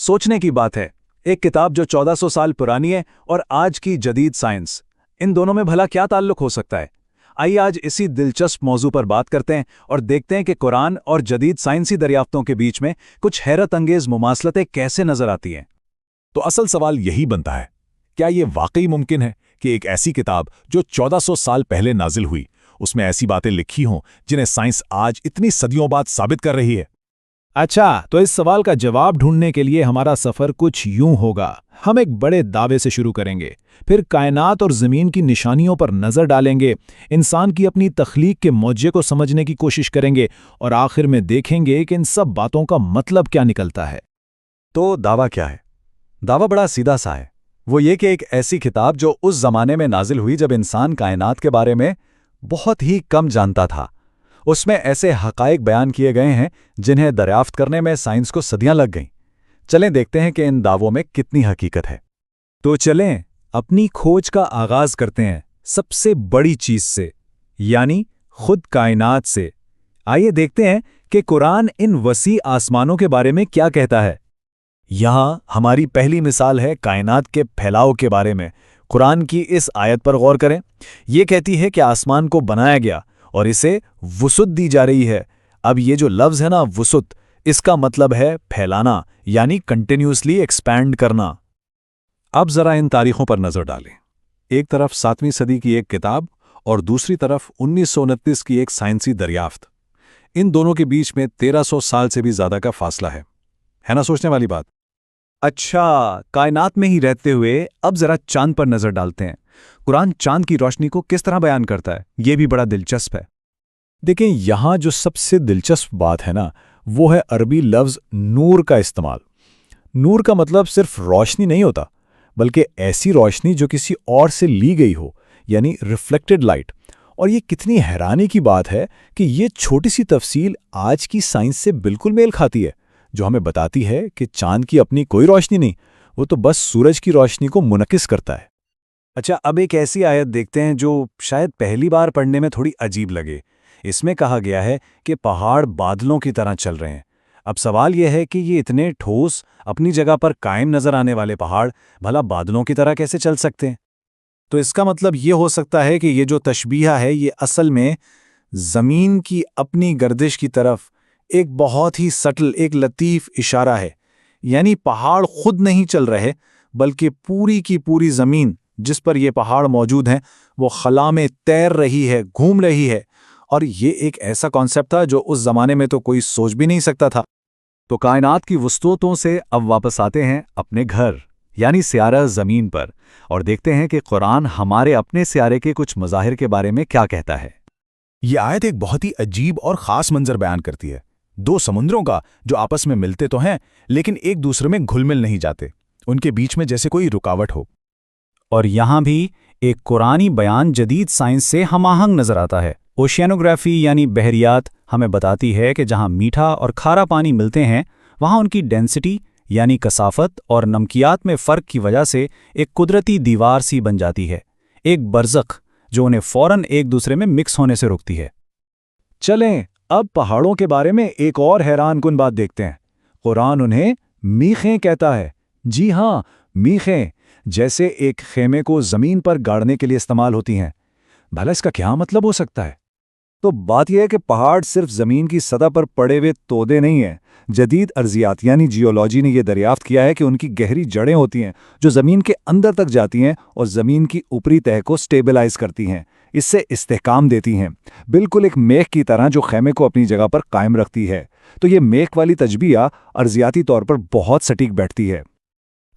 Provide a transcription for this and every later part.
सोचने की बात है, एक किताब जो 1400 साल पुरानी है और आज की जदीद साइंस, इन दोनों में भला क्या ताल्लुक हो सकता है? आइए आज इसी दिलचस्प मौजू पर बात करते हैं और देखते हैं कि कुरान और जदीद साइंसी दरियाफ्तों के बीच में कुछ हैरत अंगेज मुमासलतें कैसे नजर आती हैं। तो असल सवाल यही बनता है, क्या ये वाकई मुमकिन है कि एक ऐसी किताब जो 1400 साल पहले नाजिल हुई, उसमें ऐसी बातें लिखी हों जिन्हें साइंस आज इतनी सदियों बाद साबित कर रही है? अच्छा, तो इस सवाल का जवाब ढूंढने के लिए हमारा सफर कुछ यूं होगा। हम एक बड़े दावे से शुरू करेंगे, फिर कायनात और ज़मीन की निशानियों पर नज़र डालेंगे, इंसान की अपनी तख्लीक के मौजे को समझने की कोशिश करेंगे और आखिर में देखेंगे कि इन सब बातों का मतलब क्या निकलता है। तो दावा क्या है? दावा बड़ा सीधा सा है। वो ये कि एक ऐसी किताब जो उस जमाने में नाजिल हुई जब इंसान कायनात के बारे में बहुत ही कम जानता था, उसमें ऐसे हक़ाइक़ बयान किए गए हैं जिन्हें दरियाफ्त करने में साइंस को सदियां लग गईं। चलें देखते हैं कि इन दावों में कितनी हकीकत है। तो चलें अपनी खोज का आगाज करते हैं सबसे बड़ी चीज से, यानी खुद कायनात से। आइए देखते हैं कि कुरान इन वसी आसमानों के बारे में क्या कहता है। यहाँ हमारी पहली मिसाल है कायनात के फैलाव के बारे में। कुरान की इस आयत पर गौर करें। ये कहती है कि आसमान को बनाया गया और इसे वुसुत दी जा रही है। अब ये जो लफ्ज़ है ना, वुसुत, इसका मतलब है फैलाना, यानी कंटिन्यूसली एक्सपैंड करना। अब ज़रा इन तारीखों पर नज़र डालें। एक तरफ 7वीं सदी की एक किताब और दूसरी तरफ 1929 की एक साइंसी दरियाफ्त। इन दोनों के बीच में 1300 साल से भी ज़्यादा का फासला है ना? सोचने वाली बात। अच्छा, कायनात में ही रहते हुए अब ज़रा चांद पर नज़र डालते हैं। कुरान चांद की रोशनी को किस तरह बयान करता है, ये भी बड़ा दिलचस्प है। देखें, यहाँ जो सबसे दिलचस्प बात है ना, वो है अरबी लफ्ज़ नूर का इस्तेमाल। नूर का मतलब सिर्फ रोशनी नहीं होता, बल्कि ऐसी रोशनी जो किसी और से ली गई हो, यानी रिफ्लेक्टेड लाइट। और ये कितनी हैरानी की बात है कि ये छोटी सी तफसील आज की साइंस से बिल्कुल मेल खाती है, जो हमें बताती है कि चांद की अपनी कोई रोशनी नहीं, वो तो बस सूरज की रोशनी को मुनकिस करता है। अच्छा, अब एक ऐसी आयत देखते हैं जो शायद पहली बार पढ़ने में थोड़ी अजीब लगे। इसमें कहा गया है कि पहाड़ बादलों की तरह चल रहे हैं। अब सवाल यह है कि ये इतने ठोस, अपनी जगह पर कायम नजर आने वाले पहाड़ भला बादलों की तरह कैसे चल सकते हैं? तो इसका मतलब ये हो सकता है कि ये जो तशबीहा है, ये असल में ज़मीन की अपनी गर्दिश की तरफ एक बहुत ही सटल, एक लतीफ़ इशारा है। यानी पहाड़ खुद नहीं चल रहे, बल्कि पूरी की पूरी ज़मीन जिस पर ये पहाड़ मौजूद हैं, वो खला में तैर रही है, घूम रही है। और ये एक ऐसा कॉन्सेप्ट था जो उस ज़माने में तो कोई सोच भी नहीं सकता था। तो कायनात की वस्तुओं से अब वापस आते हैं अपने घर, यानी सियारा ज़मीन पर, और देखते हैं कि कुरान हमारे अपने सियारे के कुछ मज़ाहिर के बारे में क्या कहता है। ये आयत एक बहुत ही अजीब और ख़ास मंजर बयान करती है। दो समुद्रों का जो आपस में मिलते तो हैं, लेकिन एक दूसरे में घुल मिल नहीं जाते। उनके बीच में जैसे कोई रुकावट हो। और यहाँ भी एक कुरानी बयान जदीद साइंस से हमाहंग नजर आता है। ओशियानोग्राफी यानी बहरियात हमें बताती है कि जहाँ मीठा और खारा पानी मिलते हैं, वहाँ उनकी डेंसिटी यानी कसाफत और नमकियात में फ़र्क की वजह से एक कुदरती दीवार सी बन जाती है, एक बरज़ख जो उन्हें फ़ौरन एक दूसरे में मिक्स होने से रोकती है। चलें अब पहाड़ों के बारे में एक और हैरानकुन बात देखते हैं। कुरान उन्हें मीखें कहता है। जी हाँ, मीखें, जैसे एक खेमे को ज़मीन पर गाड़ने के लिए इस्तेमाल होती हैं। भला इसका क्या मतलब हो सकता है? तो बात यह है कि पहाड़ सिर्फ ज़मीन की सतह पर पड़े हुए तोदे नहीं हैं। जदीद अर्जियात यानी जियोलॉजी ने यह दरियाफ्त किया है कि उनकी गहरी जड़ें होती हैं जो ज़मीन के अंदर तक जाती हैं और ज़मीन की ऊपरी तह को स्टेबलाइज करती हैं, इससे इस्तेहकाम देती हैं, बिल्कुल एक मेख की तरह जो खेमे को अपनी जगह पर कायम रखती है। तो ये मेख वाली तजबिया अर्जियाती तौर पर बहुत सटीक बैठती है।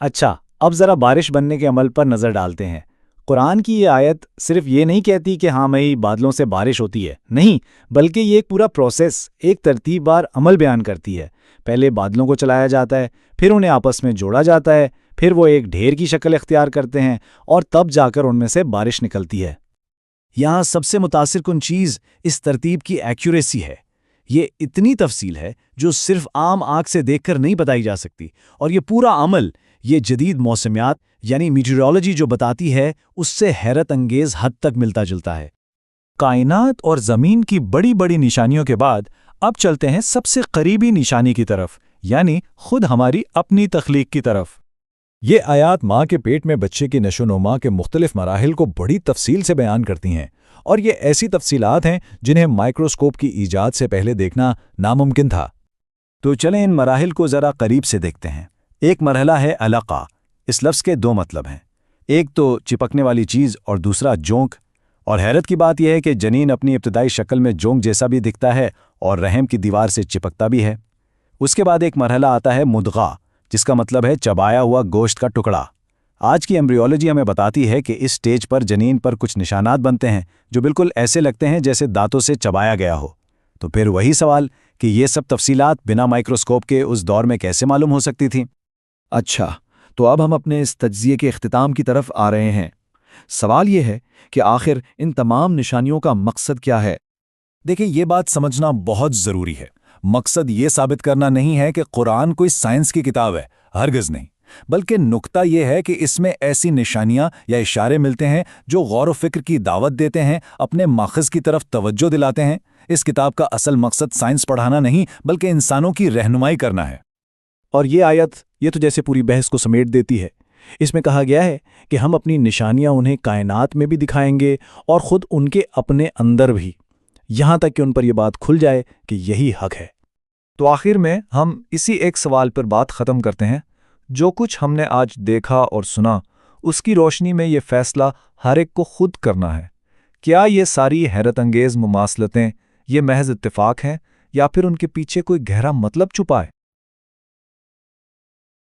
अच्छा, अब ज़रा बारिश बनने के अमल पर नज़र डालते हैं। कुरान की ये आयत सिर्फ ये नहीं कहती कि हाँ मई बादलों से बारिश होती है, नहीं, बल्कि ये एक पूरा प्रोसेस, एक तरतीबवार अमल बयान करती है। पहले बादलों को चलाया जाता है, फिर उन्हें आपस में जोड़ा जाता है, फिर वो एक ढेर की शक्ल इख्तियार करते हैं और तब जाकर उनमें से बारिश निकलती है। यहाँ सबसे मुतासिरकुन चीज़ इस तरतीब की एक्यूरेसी है। ये इतनी तफसील है जो सिर्फ आम आँख से देखकर नहीं बताई जा सकती, और ये पूरा अमल, ये जदीद मौसमियात यानी मीटरोलॉजी जो बताती है, उससे हैरत अंगेज हद तक मिलता जुलता है। कायनात और ज़मीन की बड़ी बड़ी निशानियों के बाद अब चलते हैं सबसे करीबी निशानी की तरफ, یعنی خود ہماری اپنی تخلیق کی طرف۔ یہ آیات ماں کے پیٹ میں بچے کی نشوونما کے مختلف مراحل کو بڑی تفصیل سے بیان کرتی ہیں، اور یہ ایسی تفصیلات ہیں جنہیں مائکروسکوپ کی ایجاد سے پہلے دیکھنا ناممکن تھا۔ تو چلیں ان مراحل کو ذرا قریب سے دیکھتے ہیں۔ ایک مرحلہ ہے علقہ۔ اس لفظ کے دو مطلب ہیں، ایک تو چپکنے والی چیز اور دوسرا جونک۔ اور حیرت کی بات یہ ہے کہ جنین اپنی ابتدائی شکل میں جونک جیسا بھی دکھتا ہے اور رحم کی دیوار سے چپکتا بھی ہے۔ اس کے بعد ایک مرحلہ آتا ہے مدغہ، جس کا مطلب ہے چبایا ہوا گوشت کا ٹکڑا۔ آج کی ایمبریولوجی ہمیں بتاتی ہے کہ اس سٹیج پر جنین پر کچھ نشانات بنتے ہیں جو بالکل ایسے لگتے ہیں جیسے دانتوں سے چبایا گیا ہو۔ تو پھر وہی سوال کہ یہ سب تفصیلات بنا مائکروسکوپ کے اس دور میں کیسے معلوم ہو سکتی تھیں؟ اچھا، تو اب ہم اپنے اس تجزیے کے اختتام کی طرف آ رہے ہیں۔ سوال یہ ہے کہ آخر ان تمام نشانیوں کا مقصد کیا ہے؟ دیکھیں، یہ بات سمجھنا بہت ضروری ہے۔ مقصد یہ ثابت کرنا نہیں ہے کہ قرآن کوئی سائنس کی کتاب ہے، ہرگز نہیں، بلکہ نکتہ یہ ہے کہ اس میں ایسی نشانیاں یا اشارے ملتے ہیں جو غور و فکر کی دعوت دیتے ہیں، اپنے ماخذ کی طرف توجہ دلاتے ہیں۔ اس کتاب کا اصل مقصد سائنس پڑھانا نہیں بلکہ انسانوں کی رہنمائی کرنا ہے۔ اور یہ آیت یہ تو جیسے پوری بحث کو سمیٹ دیتی ہے۔ اس میں کہا گیا ہے کہ ہم اپنی نشانیاں انہیں کائنات میں بھی دکھائیں گے اور خود ان کے اپنے اندر بھی، یہاں تک کہ ان پر یہ بات کھل جائے کہ یہی حق ہے۔ تو آخر میں ہم اسی ایک سوال پر بات ختم کرتے ہیں، جو کچھ ہم نے آج دیکھا اور سنا اس کی روشنی میں یہ فیصلہ ہر ایک کو خود کرنا ہے۔ کیا یہ ساری حیرت انگیز مماثلتیں یہ محض اتفاق ہیں یا پھر ان کے پیچھے کوئی گہرا مطلب چھپا ہے؟